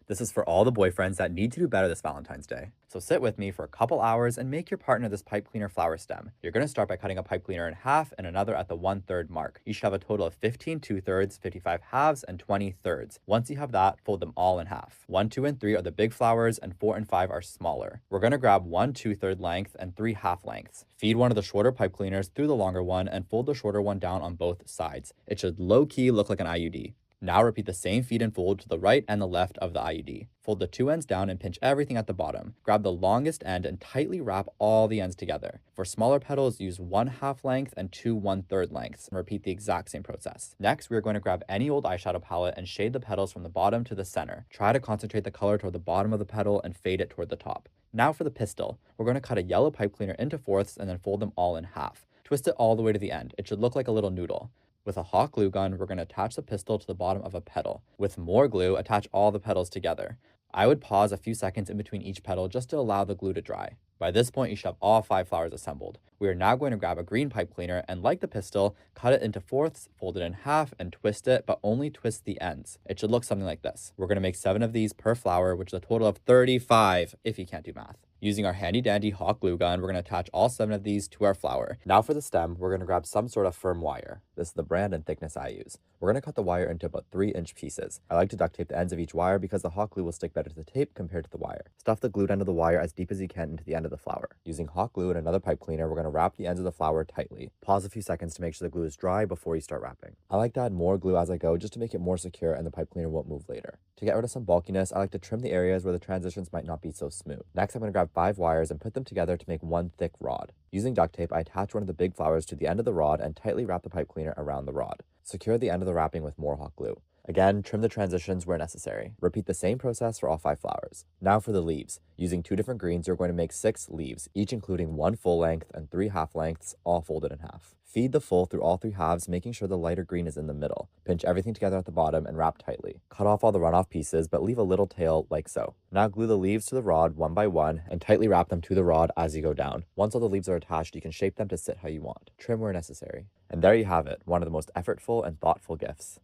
This is for all the boyfriends that need to do better this Valentine's Day. So sit with me for a couple hours and make your partner this pipe cleaner flower stem. You're going to start by cutting a pipe cleaner in half and another at the 1/3 mark. You should have a total of 15 2/3, 55 halves, and 20 thirds. Once you have that, fold them all in half. 1, 2, and 3 are the big flowers, and 4 and 5 are smaller. We're going to grab 1 2/3 length and 3 half lengths. Feed one of the shorter pipe cleaners through the longer one and fold the shorter one down on both sides. It should low-key look like an IUD. Now repeat the same feed and fold to the right and the left of the IUD. Fold the two ends down and pinch everything at the bottom. Grab the longest end and tightly wrap all the ends together. For smaller petals, use 1 half length and 2 1/3 lengths, and repeat the exact same process. Next, we are going to grab any old eyeshadow palette and shade the petals from the bottom to the center. Try to concentrate the color toward the bottom of the petal and fade it toward the top. Now for the pistil. We're going to cut a yellow pipe cleaner into fourths and then fold them all in half. Twist it all the way to the end. It should look like a little noodle. With a hot glue gun, we're going to attach the pistil to the bottom of a petal. With more glue, attach all the petals together. I would pause a few seconds in between each petal just to allow the glue to dry. By this point, you should have all 5 flowers assembled. We are now going to grab a green pipe cleaner and, like the pistil, cut it into fourths, fold it in half, and twist it, but only twist the ends. It should look something like this. We're going to make 7 of these per flower, which is a total of 35 if you can't do math. Using our handy dandy hot glue gun, we're going to attach all 7 of these to our flower. Now for the stem, we're going to grab some sort of firm wire. This is the brand and thickness I use. We're going to cut the wire into about 3-inch pieces. I like to duct tape the ends of each wire because the hot glue will stick better to the tape compared to the wire. Stuff the glued end of the wire as deep as you can into the end of the flower. Using hot glue and another pipe cleaner, we're going to wrap the ends of the flower tightly. Pause a few seconds to make sure the glue is dry before you start wrapping. I like to add more glue as I go just to make it more secure and the pipe cleaner won't move later. To get rid of some bulkiness, I like to trim the areas where the transitions might not be so smooth. Next, I'm going to grab 5 wires and put them together to make one thick rod. Using duct tape, I attach one of the big flowers to the end of the rod and tightly wrap the pipe cleaner around the rod. Secure the end of the wrapping with more hot glue. Again, trim the transitions where necessary. Repeat the same process for all 5 flowers. Now for the leaves. Using 2 different greens, you're going to make 6 leaves, each including 1 full length and 3 half lengths, all folded in half. Feed the full through all 3 halves, making sure the lighter green is in the middle. Pinch everything together at the bottom and wrap tightly. Cut off all the runoff pieces, but leave a little tail like so. Now glue the leaves to the rod one by one and tightly wrap them to the rod as you go down. Once all the leaves are attached, you can shape them to sit how you want. Trim where necessary. And there you have it, one of the most effortful and thoughtful gifts.